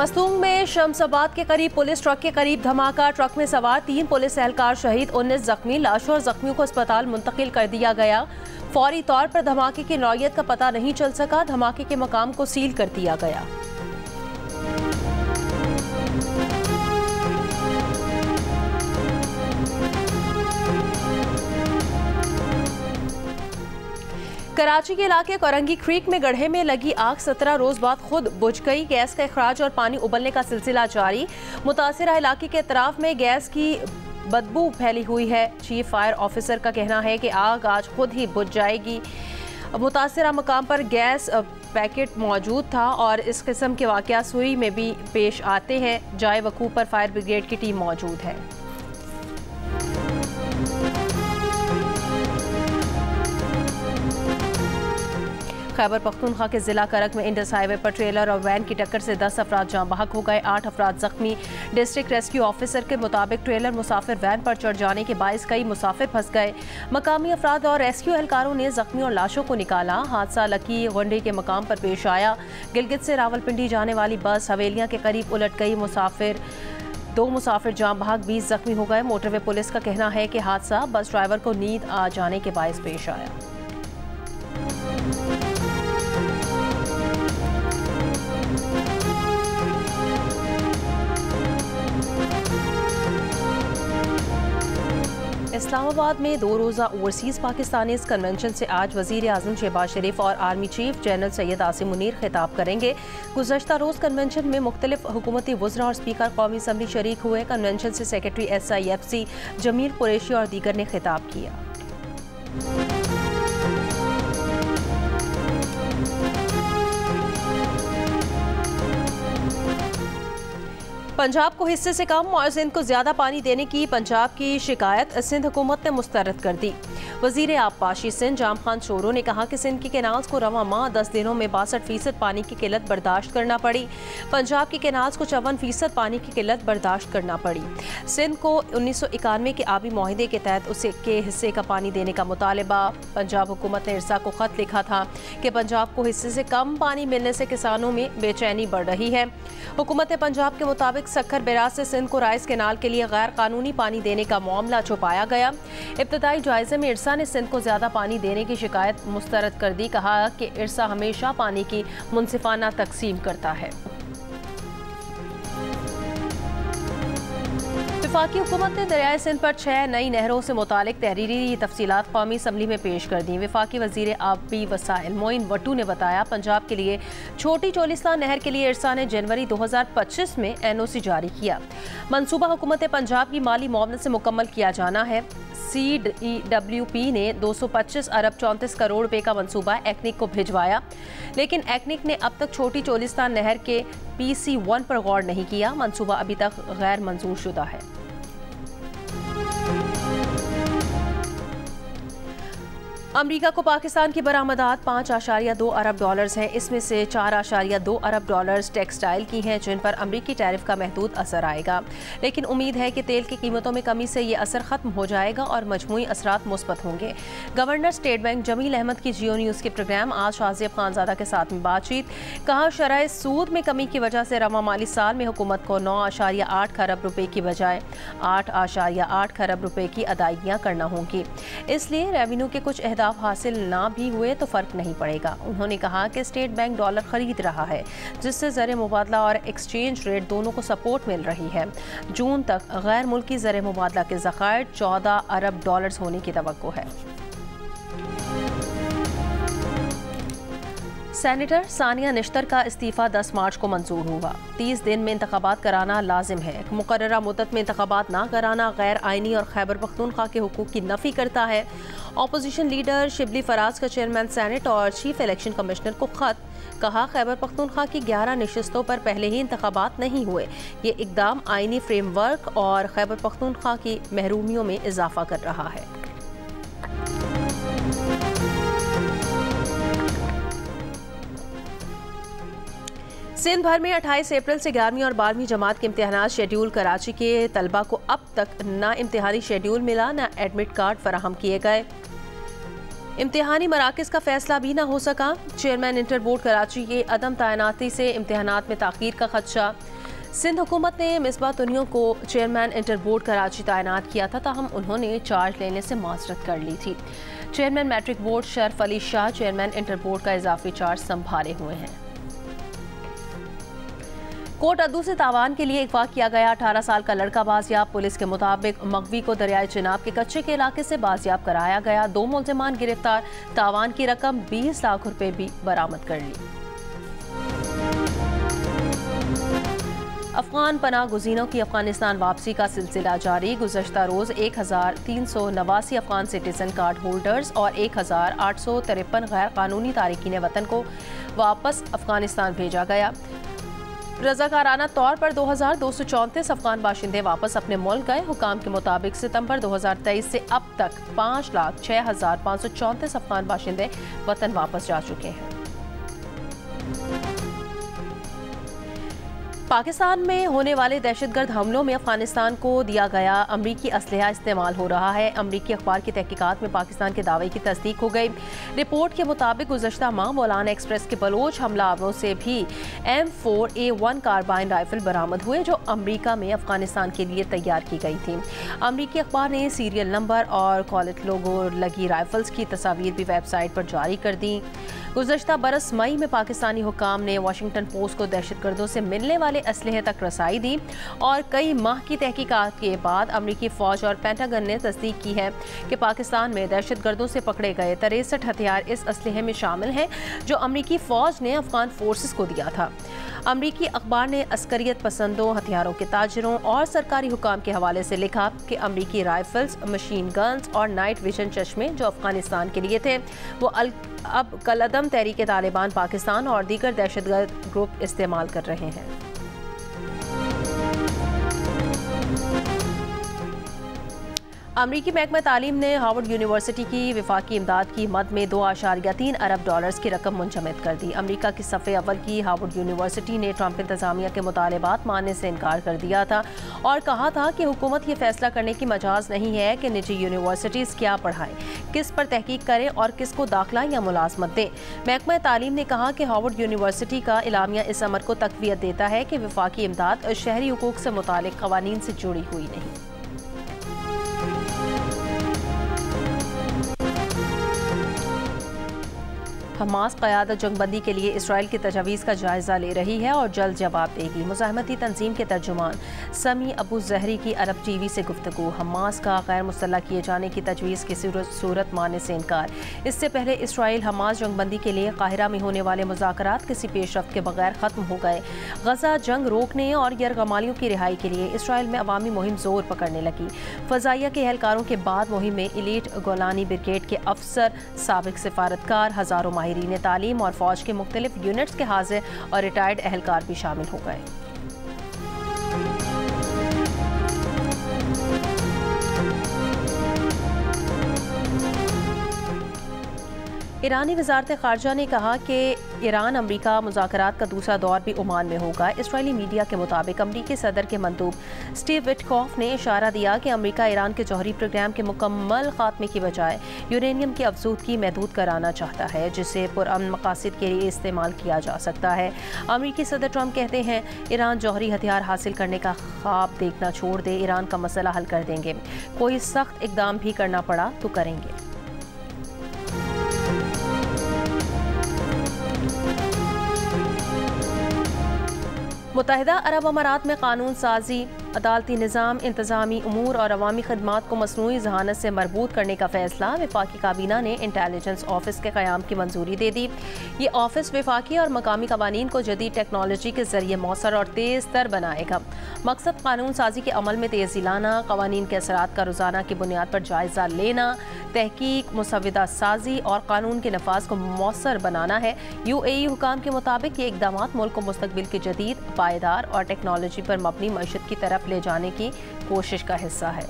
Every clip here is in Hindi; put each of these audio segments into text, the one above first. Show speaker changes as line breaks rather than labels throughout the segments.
मस्तूंग में शमसाबाद के करीब पुलिस ट्रक के करीब धमाका। ट्रक में सवार 3 पुलिस एहलकार शहीद, 19 जख्मी। लाशों और जख्मियों को अस्पताल मुंतकिल कर दिया गया। फौरी तौर पर धमाके की नौयत का पता नहीं चल सका। धमाके के मकाम को सील कर दिया गया। कराची के इलाके कोरंगी क्रीक में गड्ढे में लगी आग 17 रोज बाद खुद बुझ गई। गैस का इखराज और पानी उबलने का सिलसिला जारी। मुतासिरा इलाके के अतराफ में गैस की बदबू फैली हुई है। चीफ फायर ऑफिसर का कहना है कि आग आज खुद ही बुझ जाएगी। मुतासिरा मकाम पर गैस पैकेट मौजूद था और इस किस्म के वाक़यात सुई में भी पेश आते हैं। जाए वकूफ़ पर फायर ब्रिगेड की टीम मौजूद है। खैबर पख्तूनख्वा के जिला करक में इंडस हाईवे पर ट्रेलर और वैन की टक्कर से 10 अफराद जाँ बहक हो गए, 8 अफराद जख्मी। डिस्ट्रिक्ट रेस्क्यू ऑफिसर के मुताबिक ट्रेलर मुसाफिर वैन पर चढ़ जाने के बायस कई मुसाफिर फंस गए। मकामी अफराद और रेस्क्यू एहलकारों ने जख्मी और लाशों को निकाला। हादसा लकी गुंडे के मकाम पर पेश आया। गिलगित से रावलपिंडी जाने वाली बस हवेलियाँ के करीब उलट गई। 2 मुसाफिर जाँ बहक, 20 जख्मी हो गए। मोटरवे पुलिस का कहना है कि हादसा बस ड्राइवर को नींद आ जाने के बायस पेश आया। इस्लामाबाद में 2 रोज़ा ओवरसीज़ पाकिस्तानीज़ कन्वेंशन से आज वज़ीर आज़म शहबाज शरीफ और army chief general Syed Asim Munir खिताब करेंगे। गुज़श्ता रोज़ कन्वेंशन में मुख्तलिफ हुकूमती वज़रा और स्पीकर कौमी असम्बली शरीक हुए। कन्वेंशन से सेक्रेटरी SIFC जमील कुरैशी और दीगर ने खिताब किया। पंजाब को हिस्से से कम और सिंध को ज्यादा पानी देने की पंजाब की शिकायत सिंध हुकूमत ने मुस्तरद कर दी। वजीर आबपाशी सिंध जाम खान चोरो ने कहा कि सिंध की कैनाल्स को रवा माह 10 दिनों में 62% पानी की किल्लत बर्दाश्त करना पड़ी। पंजाब की कैनाल्स को 54% पानी की किल्लत बर्दाश्त करना पड़ी। सिंध को 1991 के आबी मुआहदे के तहत उसके हिस्से का पानी देने का मुतालबा। पंजाब हुकूमत ने इरसा को खत लिखा था कि पंजाब को हिस्से से कम पानी मिलने से किसानों में बेचैनी बढ़ रही है। हुकूमत पंजाब के मुताबिक सक्खर बैराज से सिंध को राइस कैनाल के लिए गैर कानूनी पानी देने का मामला छुपाया गया। इब्तदाई जायजे में इरसा ने सिंध को ज्यादा पानी देने की शिकायत मुस्तरद कर दी। कहा कि इरसा हमेशा पानी की मुनसिफाना तकसीम करता है। वफाकी हुकूमत ने दरियाए सिंध पर 6 नई नहरों से मुतालिक तहरीरी तफसीलात कौमी असम्बली में पेश कर दी। वफाकी वजीर आबी वसाइल मोइन वटू ने बताया, पंजाब के लिए छोटी चोलिस्तान नहर के लिए इरसा ने जनवरी 2025 में NOC जारी किया। मनसूबा हुकूमत पंजाब की माली मुआवनत से मुकम्मल किया जाना है। CWP ने 225 अरब 34 करोड़ रुपए का मनसूबा एक्निक को भिजवाया, लेकिन एक्निक ने अब तक छोटी चोलिस्तान नहर के PC1 पर गौर नहीं किया। मनसूबा अभी तक गैर मंजूर शुदा है। अमरीका को पाकिस्तान की बरामदात 5.2 अरब डॉलर्स हैं। इसमें से 4.2 अरब डॉलर्स टेक्सटाइल की हैं, जिन पर अमरीकी टैरिफ का महदूद असर आएगा। लेकिन उम्मीद है कि तेल की कीमतों में कमी से ये असर खत्म हो जाएगा और मजमूई असरात मुस्बत होंगे। Governor state bank Jameel Ahmad की जियो न्यूज़ के प्रोग्राम आज शाज़िब खानज़ादा के साथ में बातचीत। कहा, शरह सूद में कमी की वजह से रवा माली साल में हुकूमत को 9.8 खरब रुपए की बजाय 8.8 खरब रुपए की अदायगियाँ करना होंगी। इसलिए रेवेन्यू के कुछ हासिल ना भी हुए तो फर्क नहीं पड़ेगा। उन्होंने कहा कि स्टेट बैंक डॉलर खरीद रहा है, जिससे ज़र मुबादला और एक्सचेंज रेट दोनों को सपोर्ट मिल रही है। जून तक गैर मुल्की ज़र मुबादला के ज़खायर 14 अरब डॉलर्स होने की तवक्को है। सेनेटर सानिया निश्तर का इस्तीफ़ा 10 मार्च को मंजूर हुआ। 30 दिन में इंतखाबात कराना लाजिम है। मुकर्ररा मुद्दत में इंतखाबात ना कराना गैर आइनी और खैबर पख्तूनख्वा के हुकूक की नफ़ी करता है। अपोजिशन लीडर शिबली फराज का चेयरमैन सेनेट और चीफ इलेक्शन कमिश्नर को खत। कहा, खैबर पख्तूनख्वा की 11 नशिस्तों पर पहले ही इंतखाबात नहीं हुए। ये इकदाम आइनी फ्रेमवर्क और खैबर पख्तूनख्वा की महरूमियों में इजाफा कर रहा है। सिंध भर में 28 अप्रैल से 11वीं और 12वीं जमात के इम्तिहानात शेड्यूल। कराची के तलबा को अब तक ना इम्तिहानी शेड्यूल मिला, ना एडमिट कार्ड फराहम किए गए। इम्तिहानी मराकज़ का फैसला भी न हो सका। चेयरमैन इंटर बोर्ड कराची के अदम तैनाती से इम्तिहानात में ताख़ीर का खदशा। सिंध हुकूमत ने मिसबाह तुनियों को चेयरमैन इंटर बोर्ड कराची तैनात किया था, ताहम उन्होंने चार्ज लेने से माजरत कर ली थी। Chairman matric board Sharaf Ali Shah chairman inter board का इजाफी चार्ज संभाले हुए हैं। कोट अद्दू से तावान के लिए अगवा किया गया 18 साल का लड़का बाजियाब। पुलिस के मुताबिक मगवी को दरियाए चिनाब के कच्चे के इलाके से बाजियाब कराया गया। 2 मुल्जिमान गिरफ्तार। तावान की रकम 20 लाख रुपए भी बरामद कर ली। अफगान पनाह गुज़ीनों की अफगानिस्तान वापसी का सिलसिला जारी। गुज़श्ता रोज़ 1389 अफगान सिटीजन कार्ड होल्डर्स और 1853 गैर कानूनी तारिकीन वतन को वापस अफगानिस्तान भेजा गया। रज़ाकाराना तौर पर 2234 अफगान बाशिंदे वापस अपने मुल्क गए। हुकाम के मुताबिक सितंबर 2023 से अब तक 5,06,534 अफगान बाशिंदे वतन वापस जा चुके हैं। पाकिस्तान में होने वाले दहशतगर्द हमलों में अफगानिस्तान को दिया गया अमरीकी असलहा इस्तेमाल हो रहा है। अमरीकी अखबार की तहकीकात में पाकिस्तान के दावे की तस्दीक हो गई। रिपोर्ट के मुताबिक गुज़श्ता माह मौलाना एक्सप्रेस के बलोच हमलावरों से भी M4A1 कार्बाइन राइफल बरामद हुए, जो अमरीका में अफगानिस्तान के लिए तैयार की गई थी। अमरीकी अखबार ने सीरियल नंबर और कॉलेट लोगो लगी राइफल्स की तस्वीर भी वेबसाइट पर जारी कर दी। गुज़श्ता बरस मई में पाकिस्तानी हुकाम ने वाशिंगटन पोस्ट को दहशतगर्दों से मिलने वाले असलहे तक रसाई दी और कई माह की तहकीकात के बाद अमरीकी फ़ौज और पेंटागन ने तस्दीक की है कि पाकिस्तान में दहशतगर्दों से पकड़े गए 63 हथियार इस असलहे में शामिल हैं, जो अमरीकी फ़ौज ने अफगान फोर्सेस को दिया था। अमरीकी अखबार ने अस्करियत पसंदों, हथियारों के ताजरों और सरकारी हुकाम के हवाले से लिखा कि अमरीकी राइफल्स, मशीन गन्स और नाइट विजन चश्मे जो अफगानिस्तान के लिए थे, वो अब कलअदम तहरीक तालिबान पाकिस्तान और दीगर दहशतगर्द ग्रुप इस्तेमाल कर रहे हैं। अमरीकी महकमा तालीम ने हार्वर्ड यूनिवर्सिटी की विफाकी इमदाद की मद में 2.3 अरब डॉलर्स की रकम मुंजमद कर दी। अमरीका की सफ़े अव्वल की हार्वर्ड यूनिवर्सिटी ने ट्रंप इंतजामिया के मुतालबात मानने से इनकार कर दिया था और कहा था कि हुकूमत ये फैसला करने की मजाज नहीं है कि निजी यूनिवर्सिटीज़ क्या पढ़ाएं, किस पर तहकीक करें और किसको दाखिला या मुलाजमत दें। महकमा तालीम ने कहा कि हार्वर्ड यूनिवर्सिटी का इलामिया इस अमर को तक़वियत देता है कि विफाकी इमदाद शहरी हुकूक से मुतालिक क़वानीन से जुड़ी हुई नहीं। हमास क़यादत जंगबंदी के लिए इसराइल की तजवीज़ का जायज़ा ले रही है और जल्द जवाब देगी। मुज़ाहमती तंजीम के तर्जुमान समी अबू जहरी की अरब TV से गुफ्तगू। हमास का गैर मुसल्लह किए जाने की तजवीज़ की सूरत मानने से इनकार। इससे पहले इसराइल हमास जंगबंदी के लिए काहिरा में होने वाले मुज़ाकरात किसी पेशरफ्त के बगैर ख़त्म हो गए। गजा जंग रोकने और यरगमालियों की रिहाई के लिए इसराइल में अवामी मुहिम जोर पकड़ने लगी। फ़ज़ाइया के एहलकारों के बाद मुहिम में इलीट गोलानी ब्रिगेड के अफसर, साबिक सिफारतकार, हज़ारों माहिरीन तालीम और फौज के मुख्तलिफ यूनिट्स के हाजिर और रिटायर्ड एहलकार भी शामिल हो गए। ईरानी वज़ारत ख़ारजा ने कहा कि ईरान अमरीका मुज़ाकरात का दूसरा दौर भी ओमान में होगा। इसराइली मीडिया के मुताबिक अमरीकी सदर के मंदूब स्टीव विटकॉफ ने इशारा दिया कि अमरीका ईरान के जौहरी प्रोग्राम के मुकम्मल खात्मे की बजाय यूरेनियम की अफजूदगी महदूद कराना चाहता है, जिसे पुरअमन मकासद के लिए इस्तेमाल किया जा सकता है। अमरीकी सदर ट्रंप कहते हैं ईरान जौहरी हथियार हासिल करने का ख्वाब देखना छोड़ दे, ईरान का मसला हल कर देंगे। कोई सख्त इकदाम भी करना पड़ा तो करेंगे। मुत्तहिदा अरब अमारात में कानून साजी, अदालती निज़ाम, इंतज़ामी उमूर और अवामी खदमात को मसनूई जहानत से मरबूत करने का फैसला। वफाकी काबीना ने इंटेलिजेंस ऑफिस के क़याम की मंजूरी दे दी। ये ऑफिस वफाकी और मकामी कवानीन को जदीद टेक्नोलॉजी के जरिए मौसर और तेज़ तर बनाएगा। मकसद कानून साजी के अमल में तेज़ी लाना, कवानीन के असरात का रोज़ाना की बुनियाद पर जायज़ा लेना, तहकीक, मुसव्विदा साजी और कानून के नफाज को मौसर बनाना है। UAE हुकाम के मुताबिक ये इकदाम मुल्क को मुस्तकबिल की जदीद, पायदार और टेक्नोलॉजी पर मबनी मईशत की तरफ ले जाने की कोशिश का हिस्सा है।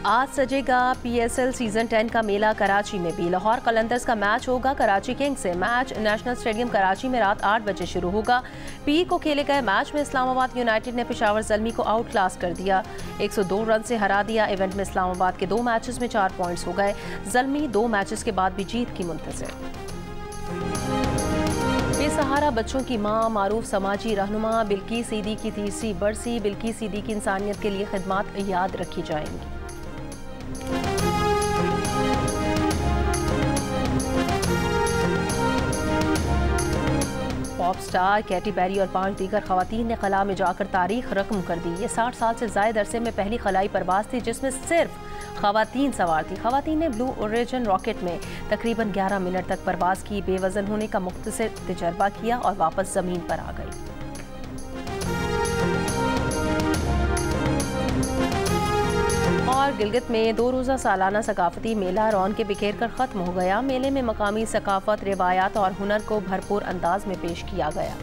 आज सजेगा PSL सीजन 10 का मेला कराची में भी। लाहौर कलंदर्स का मैच होगा कराची किंग्स से। मैच नेशनल स्टेडियम कराची में रात 8 बजे शुरू होगा। पी को खेले गए मैच में इस्लामाबाद यूनाइटेड ने पेशावर ज़ल्मी को आउट क्लास कर दिया, 102 रन से हरा दिया। इवेंट में इस्लामाबाद के 2 मैचेस में 4 पॉइंट्स हो गए। ज़ल्मी 2 मैचेस के बाद भी जीत की मुंतज़िर। बेसहारा बच्चों की मां, मारूफ समाजी रहनुमा बिल्किस सीदी की तीसरी बरसी। बिल्किस सीदी की इंसानियत के लिए खिदमात याद रखी जाएंगी। पॉप स्टार कैटी पेरी और 5 दीगर खवातीन ने खला में जाकर तारीख रकम कर दी। ये 60 साल से ज़ायद अरसे में पहली खलाई परवाज थी जिसमें सिर्फ खवातीन सवार थी। खवातीन ने ब्लू ओरिजिन रॉकेट में तकरीबन 11 मिनट तक परवाज की, बेवजन होने का मुख्तसर तजर्बा किया और वापस ज़मीन पर आ गई। और गिलगित में 2 रोज़ा सालाना सकाफती मेला रौन के बिखेर कर ख़त्म हो गया। मेले में मकामी सकाफत, रिवायात और हुनर को भरपूर अंदाज में पेश किया गया।